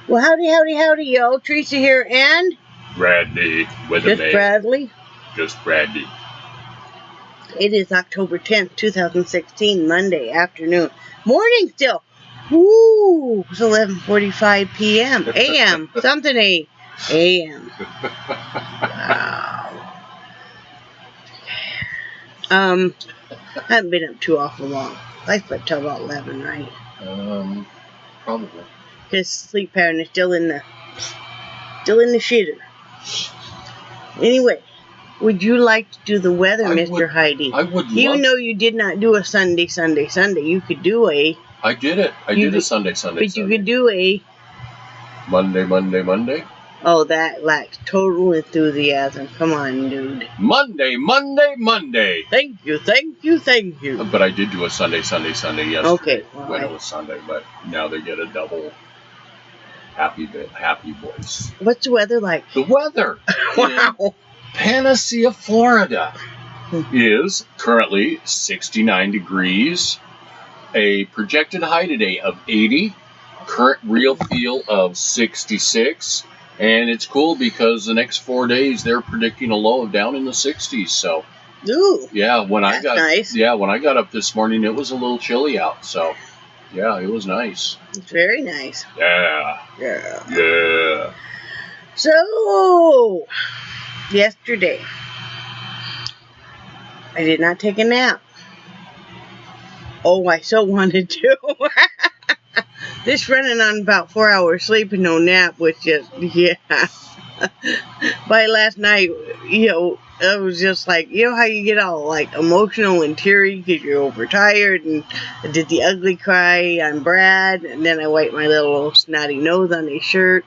Well, howdy, howdy, howdy, yo. Teresa here and... Bradley. Just Bradley. Just Bradley. It is October 10th, 2016, Monday afternoon. Morning still. Woo! It's 11:45 p.m. a.m. Something a.m. Wow. I haven't been up too awful long. I slept till about 11, right? Probably. His sleep pattern is still in the shitter. Anyway, would you like to do the weather, Mr. Heide? I would. Even though you did not do a Sunday, you could do a... I did it. I did a Sunday. But you could do a... Monday. Oh, that lacks total enthusiasm. Come on, dude. Monday. Thank you. But I did do a Sunday yesterday. Okay. When it was Sunday, but now they get a double happy voice. What's the weather like? The weather. Wow. PANACEA, Florida is currently 69 degrees. A projected high today of 80. Current real feel of 66. And it's cool because the next 4 days they're predicting a low of down in the 60s. So, ooh, yeah, when I got up this morning, it was a little chilly out. So, yeah, it was nice. It's very nice. Yeah. So, yesterday, I did not take a nap. Oh, I so wanted to. This running on about 4 hours sleep and no nap was just, yeah. By last night, I was just like, how you get all like emotional and teary because you're overtired, and I did the ugly cry on Brad, and then I wiped my little snotty nose on his shirt.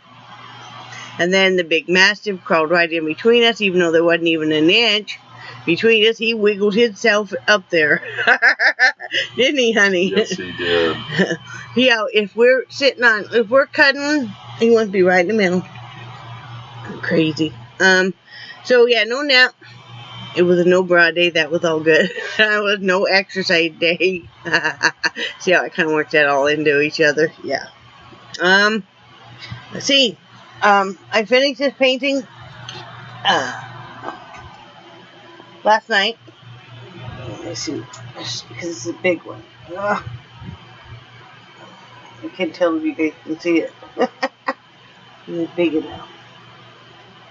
And then the big mastiff crawled right in between us, even though there wasn't even an inch between us. He wiggled himself up there. Didn't he, honey? Yes, he did. Yeah, if we're cuddling, he wants to be right in the middle. Crazy. So yeah, no nap. It was a no bra day. That was all good. It was no exercise day. See how I kind of worked that all into each other? Yeah. Let's see. I finished this painting last night. Let's see, because it's a big one. I can't tell if you guys can see it. It's big enough.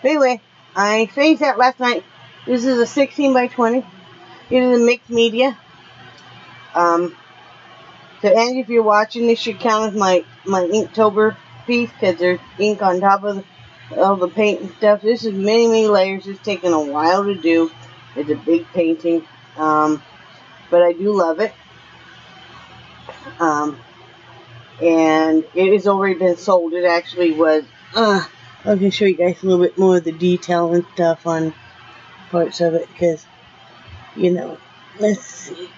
Anyway, I finished that last night. This is a 16 by 20. It is a mixed media. So Angie, if you're watching, this should count as my Inktober piece because there's ink on top of all the paint and stuff. This is many layers. It's taken a while to do. It's a big painting. But I do love it. And it has already been sold. It actually was, I can show you guys a little bit more of the detail and stuff on parts of it, because, let's see.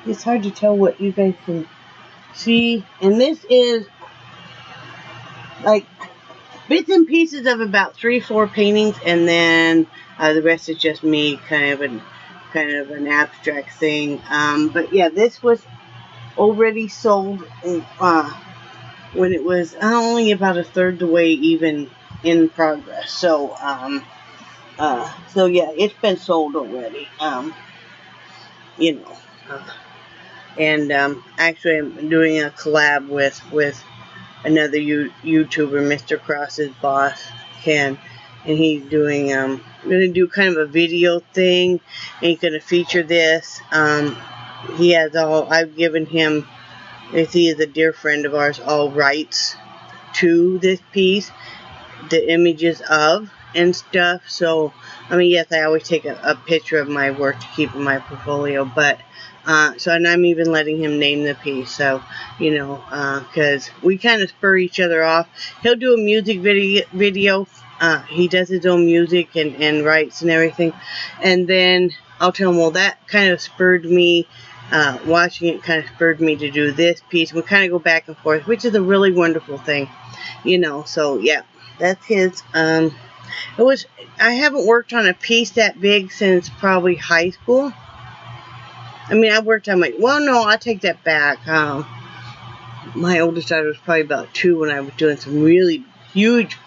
It's hard to tell what you guys can see. And this is, like, bits and pieces of about 3-4 paintings, and then the rest is just me, kind of an abstract thing. But yeah, this was already sold when it was only about a third the way even in progress. So so yeah, it's been sold already. And actually I'm doing a collab with another YouTuber, Mr. Cross's boss, Ken. And he's doing, going to do kind of a video thing, and he's going to feature this. He has I've given him, as he is a dear friend of ours, all rights to this piece, the images of and stuff. So, yes, I always take a picture of my work to keep in my portfolio, but, and I'm even letting him name the piece, so, because we kind of spur each other off. He'll do a music video. He does his own music and writes and everything. And then I'll tell him, well, that kind of spurred me, watching it kind of spurred me to do this piece. We kind of go back and forth, which is a really wonderful thing, So, yeah, that's his. I haven't worked on a piece that big since probably high school. I've worked on I'll take that back. my oldest daughter was probably about 2 when I was doing some really huge,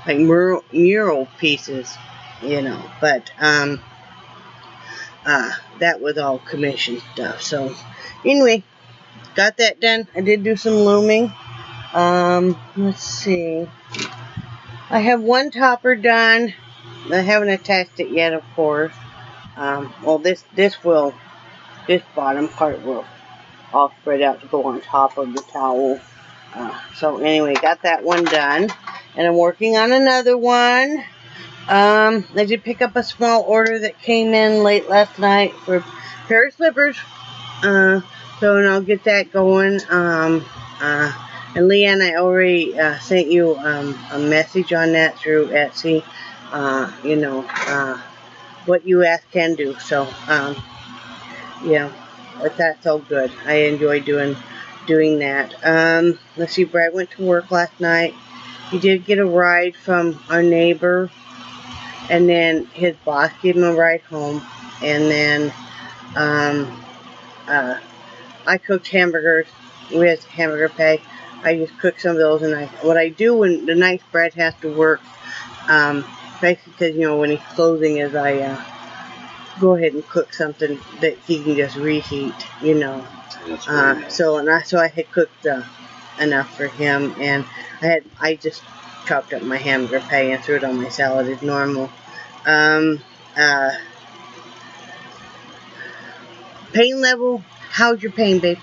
like, mural pieces, you know. But that was all commission stuff. So anyway, got that done. I did do some looming. Let's see. I have one topper done. I haven't attached it yet, of course. Well, this bottom part will all spread out to go on top of the towel. So anyway, got that one done. And I'm working on another one. I did pick up a small order that came in late last night for a pair of slippers. And I'll get that going. And Leanne, I already sent you a message on that through Etsy. You know, what you ask can do. So, yeah, but that's all good. I enjoy doing that. Let's see, Brad went to work last night. He did get a ride from our neighbor, and then his boss gave him a ride home. And then I cooked hamburgers with hamburger pay. I just cook some of those, and what I do when the night Brad has to work, basically, because, you know, when he's closing, is I go ahead and cook something that he can just reheat, you know. So I had cooked enough for him, and I just chopped up my hamburger pay and threw it on my salad as normal. Pain level, how's your pain, babe?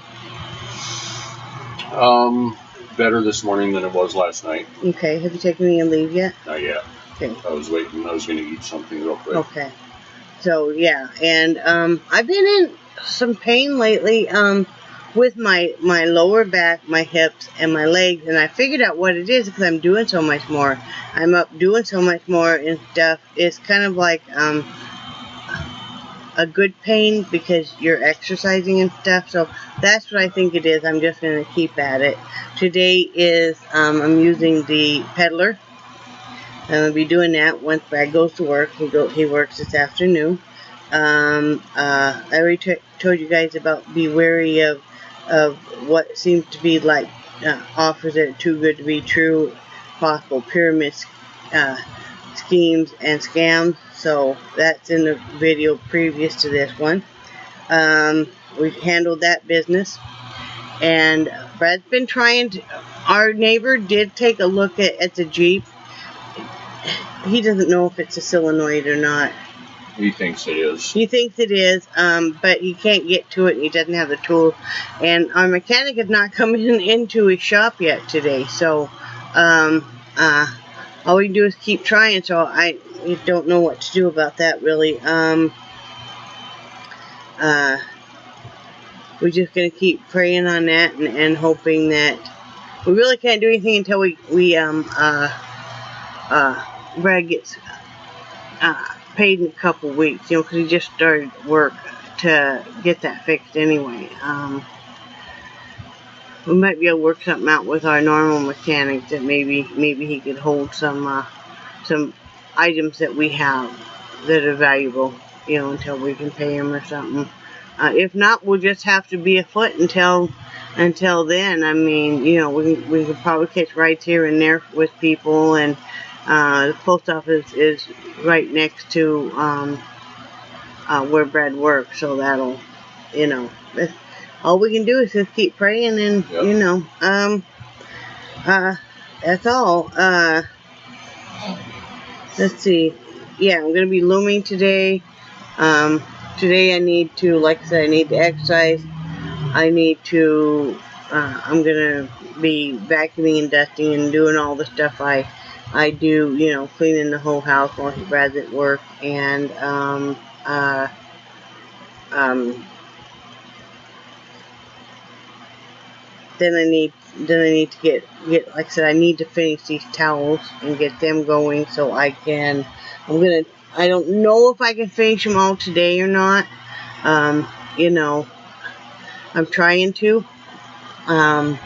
Better this morning than it was last night. Okay, have you taken any leave yet? Not yet. Okay. I was waiting. I was going to eat something real quick. Okay. So, yeah, and I've been in some pain lately with my lower back, my hips, and my legs, and I figured out what it is because I'm doing so much more. I'm up doing so much more and stuff. It's kind of like a good pain because you're exercising and stuff. So that's what I think it is. I'm just going to keep at it. Today is I'm using the peddler. I'm going to be doing that once Brad goes to work. He works this afternoon. I already told you guys about be wary of what seems to be like offers that are too good to be true, possible pyramid schemes and scams. So that's in the video previous to this one. We handled that business, and Brad's been trying to. Our neighbor did take a look at the Jeep. He doesn't know if it's a solenoid or not. He thinks it is. He thinks it is, but he can't get to it, and he doesn't have the tools. And our mechanic has not come into his shop yet today, so all we can do is keep trying. So I don't know what to do about that, really. We're just gonna keep praying on that and hoping that we really can't do anything until Brad gets paid in a couple weeks, you know, because he just started work to get that fixed anyway. We might be able to work something out with our normal mechanic that maybe he could hold some items that we have that are valuable, you know, until we can pay him or something. If not, we'll just have to be afoot until then. I mean, you know, we could probably catch rides here and there with people, and the post office is right next to where Brad works, so that'll, you know, all we can do is just keep praying, and yep. You know, that's all. Let's see. Yeah, I'm gonna be looming today. Today I need to, like I said, I need to exercise. I need to. I'm gonna be vacuuming and dusting and doing all the stuff I do, you know, cleaning the whole house while Brad's at work, and then I need to get like I said, I need to finish these towels and get them going so I can. I don't know if I can finish them all today or not. You know, I'm trying to. And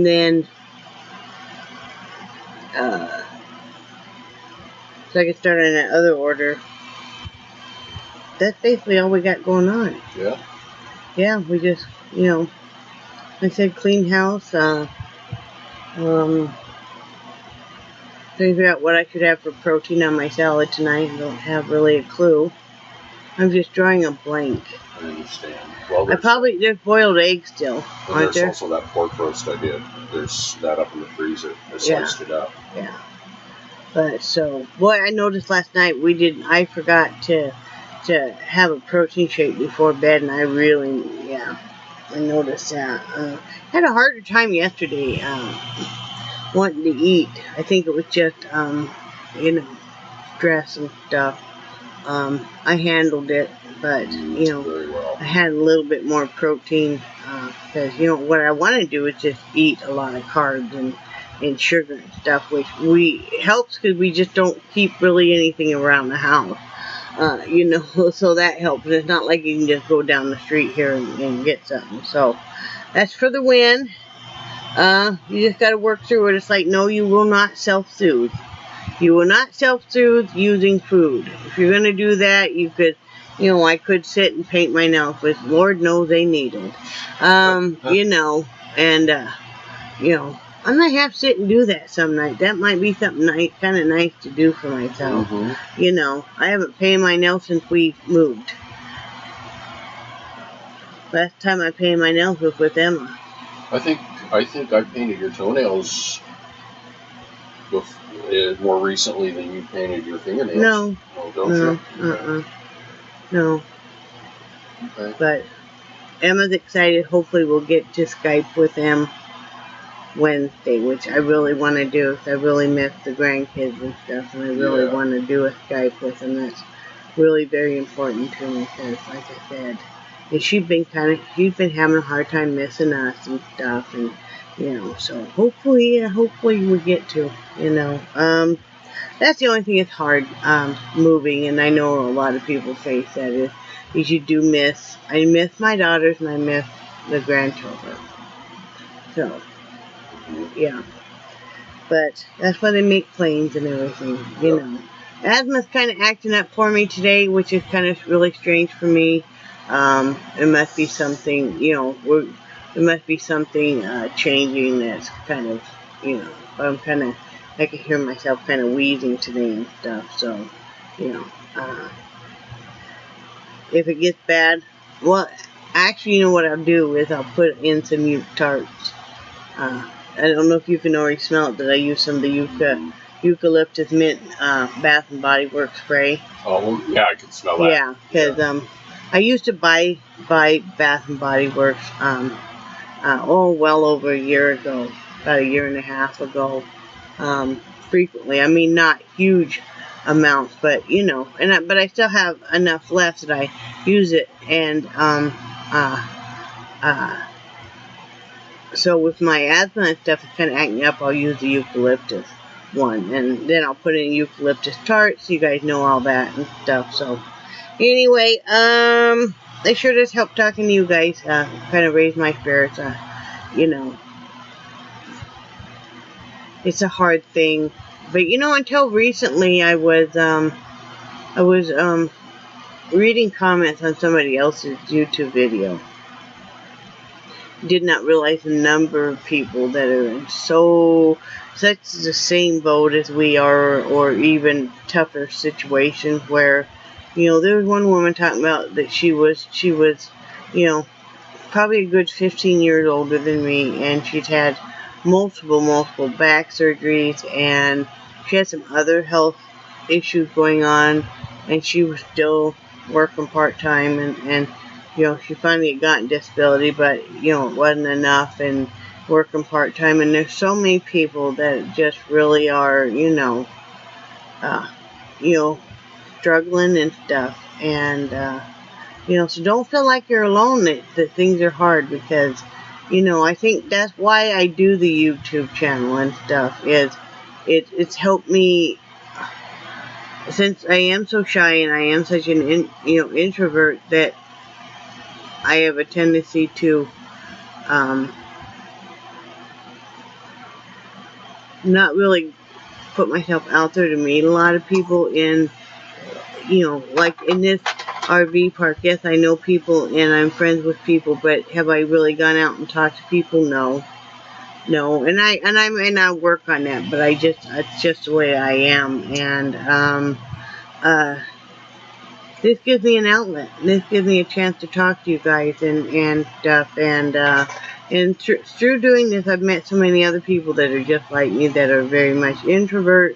then so I can start on that other order. That's basically all we got going on. Yeah. Yeah, we just, you know, I said clean house. Trying to figure out what I should have for protein on my salad tonight. I don't have really a clue. I'm just drawing a blank. I understand. Well, there's boiled eggs still, aren't there? There's also that pork roast I did. There's that up in the freezer. I sliced it up. Yeah. But so, boy, I noticed last night I forgot to have a protein shake before bed, and I noticed that. Had a harder time yesterday wanting to eat. I think it was just, stress and stuff. I handled it, but, Very well. I had a little bit more protein, because, what I want to do is just eat a lot of carbs and sugar and stuff, which helps because we just don't keep really anything around the house, so that helps. It's not like you can just go down the street here and get something. So that's for the win. You just got to work through it. It's like, no, you will not self-soothe. You will not self-soothe using food. If you're going to do that, you could, I could sit and paint my nails, but Lord knows they need it. I might have to sit and do that some night. That might be something kind of nice to do for myself. Mm-hmm. I haven't painted my nails since we moved. Last time I painted my nails was with Emma. I think I painted your toenails more recently than you painted your fingernails. No. Oh, don't you? No. Okay. But Emma's excited. Hopefully we'll get to Skype with them Wednesday, which I really want to do. I really miss the grandkids and stuff, and I really want to do a Skype with them. That's really very important to me because, like I said, and she's been having a hard time missing us and stuff, and so hopefully we get to, that's the only thing that's hard, moving, and I know a lot of people face that is you do miss. I miss my daughters and I miss the grandchildren. So. Yeah, but that's why they make planes and everything, Asthma's kind of acting up for me today, which is kind of really strange for me. It must be something, it must be something changing that's kind of, I can hear myself kind of wheezing today and stuff, so, if it gets bad, well, actually, what I'll do is I'll put in some tarts. I don't know if you can already smell it, but I use some of the eucalyptus mint Bath and Body Works spray. Oh, yeah, I can smell that. Yeah, because I used to buy Bath and Body Works well over a year ago, about a year and a half ago, frequently. I mean, not huge amounts, but but I still have enough left that I use it, and so with my asthma and stuff, it's kind of acting up, I'll use the eucalyptus one. And then I'll put in eucalyptus tarts, so you guys know all that and stuff. So, anyway, they sure does help talking to you guys. Kind of raise my spirits. It's a hard thing. But, until recently, I was reading comments on somebody else's YouTube video. Did not realize the number of people that are in such the same boat as we are, or even tougher situations where, there was one woman talking about that she was, probably a good 15 years older than me, and she'd had multiple back surgeries, and she had some other health issues going on, and she was still working part-time, and she finally had gotten disability, but, it wasn't enough, and working part-time, and there's so many people that just really are, struggling and stuff, and, so don't feel like you're alone, that things are hard, because, I think that's why I do the YouTube channel and stuff, is it's helped me, since I am so shy, and I am such an, introvert, that I have a tendency to not really put myself out there to meet a lot of people in, like in this RV park. Yes, I know people and I'm friends with people, but have I really gone out and talked to people? No. No, and I may not work on that, but it's just the way I am, and this gives me an outlet. This gives me a chance to talk to you guys and stuff, and through doing this, I've met so many other people that are just like me, that are very much introverts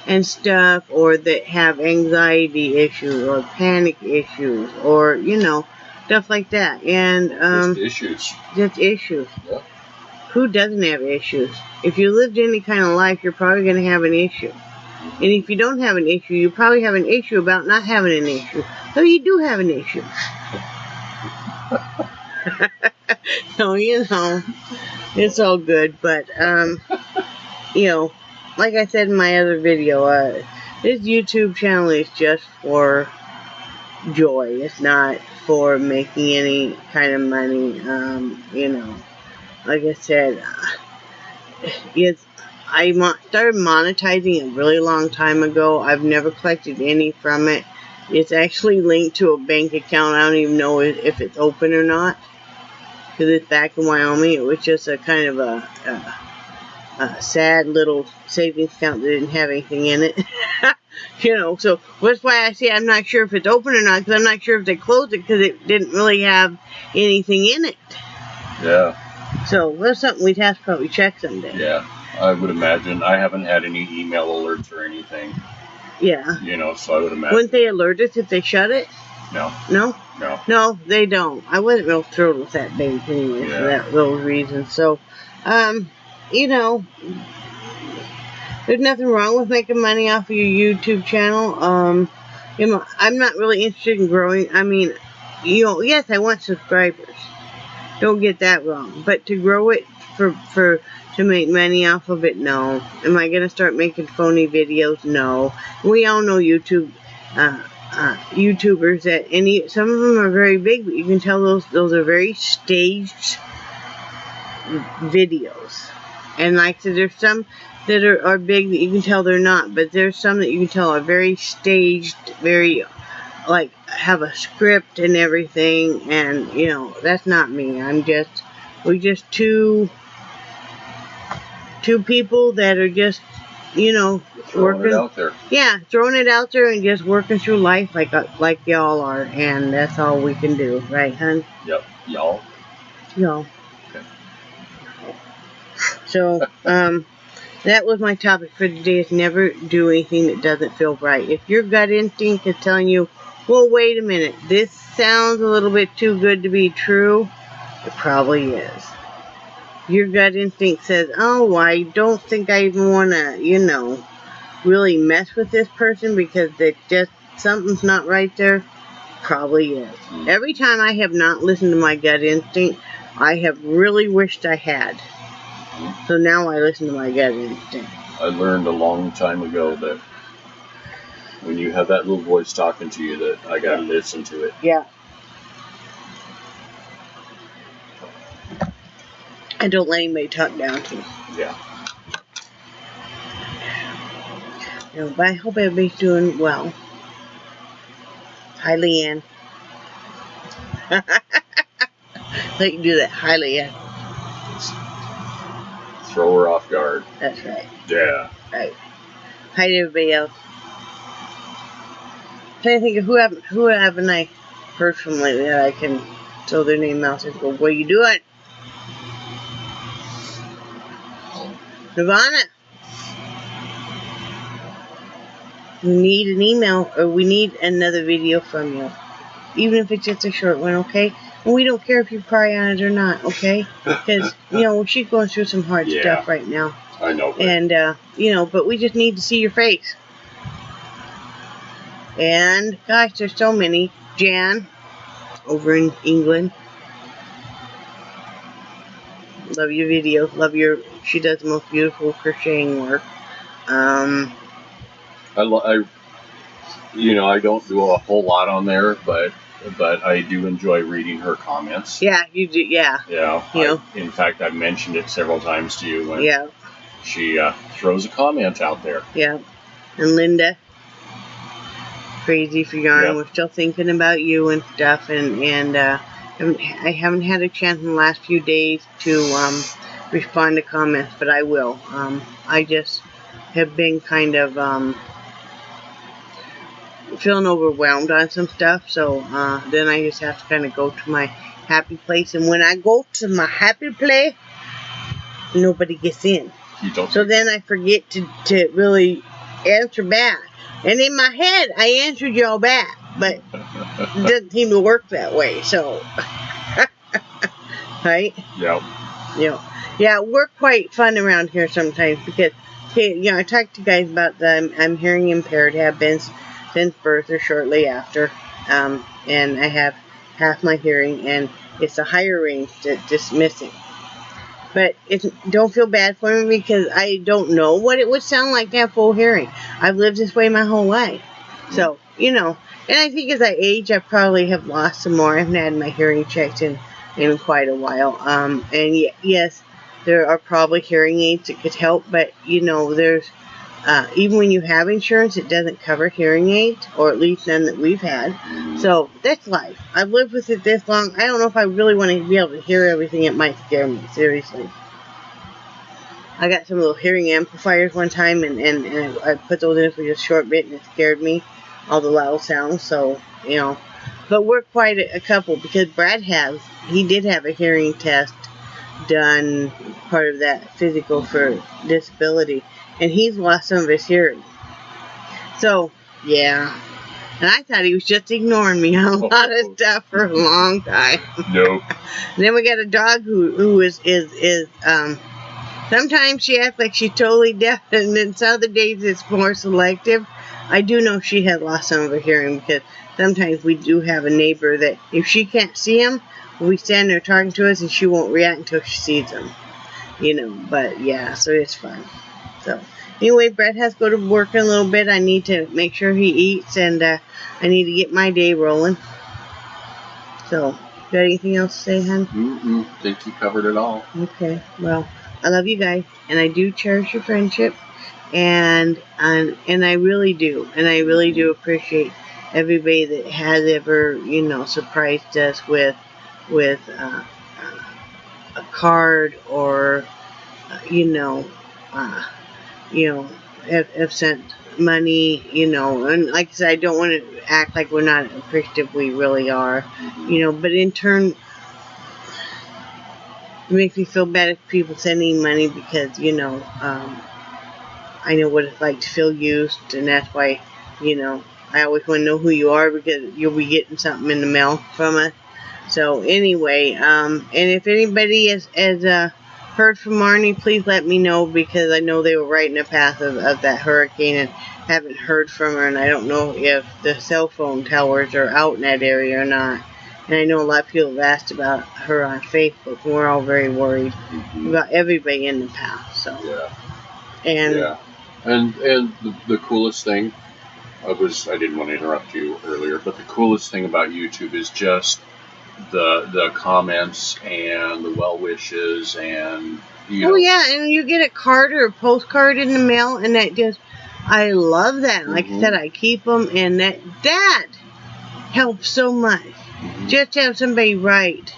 and stuff, or that have anxiety issues or panic issues, or stuff like that, and just issues. Just issues. Yeah. Who doesn't have issues? If you lived any kind of life, you're probably going to have an issue. And if you don't have an issue, you probably have an issue about not having an issue. So you do have an issue. So, it's all good. But, like I said in my other video, this YouTube channel is just for joy. It's not for making any kind of money, Like I said, I started monetizing a really long time ago. I've never collected any from it. It's actually linked to a bank account. I don't even know if it's open or not, because it's back in Wyoming. It was just a kind of a sad little savings account that didn't have anything in it. So that's why I say I'm not sure if it's open or not, because I'm not sure if they closed it because it didn't really have anything in it. Yeah. So that's something we'd have to probably check someday. Yeah, I would imagine. I haven't had any email alerts or anything. Yeah. So I would imagine. Wouldn't they alert us if they shut it? No. No? No. No, they don't. I wasn't real thrilled with that bank anyway for those reasons. So, there's nothing wrong with making money off of your YouTube channel. I'm not really interested in growing. I mean, yes, I want subscribers. Don't get that wrong. But to grow it to make money off of it, no. Am I going to start making phony videos? No. We all know YouTubers that some of them are very big, but you can tell those are very staged videos. And like I said, there's some that are big that you can tell they're not, but there's some that you can tell are very staged, very have a script and everything, and that's not me. We're just two people that are just throwing it out there. Yeah, throwing it out there and just working through life like y'all are, and that's all we can do, right, hun? Yep, y'all. Okay. So that was my topic for today, is never do anything that doesn't feel right. If your gut instinct is telling you, well, wait a minute, this sounds a little bit too good to be true, it probably is. Your gut instinct says, oh, I don't think I even want to, really mess with this person because something's not right there, probably is. Every time I have not listened to my gut instinct, I have really wished I had. So now I listen to my gut instinct. I learned a long time ago that when you have that little voice talking to you, that I gotta listen to it. Yeah. I don't let anybody talk down to me. Yeah. But I hope everybody's doing well. Hi, Leanne. Let you do that. Hi, Leanne. Throw her off guard. That's right. Yeah. Right. Hi to everybody else. I'm trying to think of who haven't I heard from lately that I can throw their name out and go, what are you doing? Nirvana. We need an email, or we need another video from you. Even if it's just a short one, okay? And we don't care if you cry on it or not, okay? Because, she's going through some hard stuff right now. I know. And, but we just need to see your face. And, gosh, there's so many. Jan, over in England. Love your videos. She does the most beautiful crocheting work. I don't do a whole lot on there, but I do enjoy reading her comments. Yeah, you do. Yeah. Yeah. In fact, I've mentioned it several times to you when she throws a comment out there. Yeah. And Linda. crazy for yarn. Yep. We're still thinking about you and stuff, and I haven't had a chance in the last few days to respond to comments, but I will. I just have been kind of feeling overwhelmed on some stuff, so then I just have to kind of go to my happy place, and when I go to my happy place, nobody gets in. So then I forget to really answer back. And in my head, I answered y'all back, but it doesn't seem to work that way, so. Right? Yep. Yeah, we're quite fun around here sometimes because, I talked to guys about that I'm hearing impaired, have been since birth or shortly after, and I have half my hearing, and it's a higher range that's just missing. But don't feel bad for me because I don't know what it would sound like to have full hearing. I've lived this way my whole life. So, and I think as I age, I probably have lost some more. I haven't had my hearing checked in quite a while. And yes, there are probably hearing aids that could help, but, there's, even when you have insurance, it doesn't cover hearing aids, or at least none that we've had. So that's life. I've lived with it this long. I don't know if I really want to be able to hear everything. It might scare me, seriously. I got some little hearing amplifiers one time, and I put those in for just a short bit, and it scared me, all the loud sounds. So, but we're quite a couple, because Brad he did have a hearing test done, part of that physical for disability, and he's lost some of his hearing. So, yeah. And I thought he was just ignoring me on a lot of stuff for a long time. Nope. Then we got a dog who is sometimes she acts like she's totally deaf, and then some other days it's more selective. I do know she had lost some of her hearing, because sometimes we do have a neighbor that if she can't see him, we stand there talking to us, and she won't react until she sees him. But yeah, so it's fun. So anyway, Brett has to go to work in a little bit. I need to make sure he eats, and I need to get my day rolling. So, got anything else to say, hon? I think you covered it all. Okay, well, I love you guys, and I do cherish your friendship, and I really do, appreciate everybody that has ever, surprised us with a card, or have sent money, and like I said, I don't want to act like we're not appreciative. We really are, but in turn, it makes me feel bad if people sending money, because, I know what it's like to feel used, and that's why, I always want to know who you are, because you'll be getting something in the mail from us. So anyway, and if anybody has heard from Marnie, please let me know, because I know they were right in the path of that hurricane, and haven't heard from her, and I don't know if the cell phone towers are out in that area or not. And I know a lot of people have asked about her on Facebook, and we're all very worried about everybody in the path. So and the coolest thing I didn't want to interrupt you earlier, but the coolest thing about YouTube is just the comments and the well wishes, and and you get a card or a postcard in the mail, and that just, I love that. Like I said, I keep them, and that helps so much. Just to have somebody write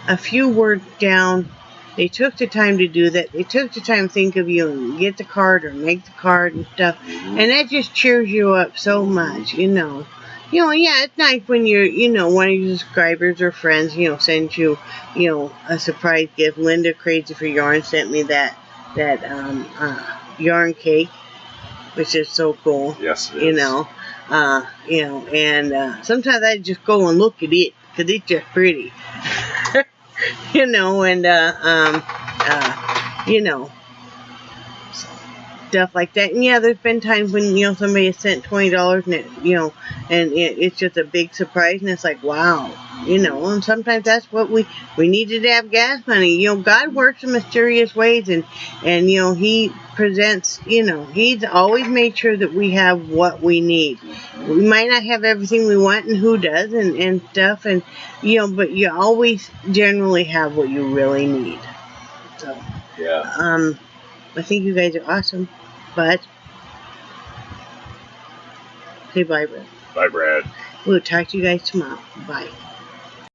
a few words down. They took the time to do that. They took the time to think of you and get the card or make the card and stuff, and that just cheers you up so much. Yeah, it's nice when one of your subscribers or friends, sends you, a surprise gift. Linda, Crazy for Yarn, sent me that yarn cake, which is so cool. Yes, it is. And sometimes I just go and look at it, because it's just pretty. Stuff like that. And yeah, there's been times when, somebody has sent $20, and it's just a big surprise, and it's like, wow, and sometimes that's what we needed to have gas money. God works in mysterious ways, and he presents, he's always made sure that we have what we need. We might not have everything we want, and who does, and stuff, and, but you always generally have what you really need. So, yeah. I think you guys are awesome, but say bye, Brett. Bye, Brad. We'll talk to you guys tomorrow. Bye.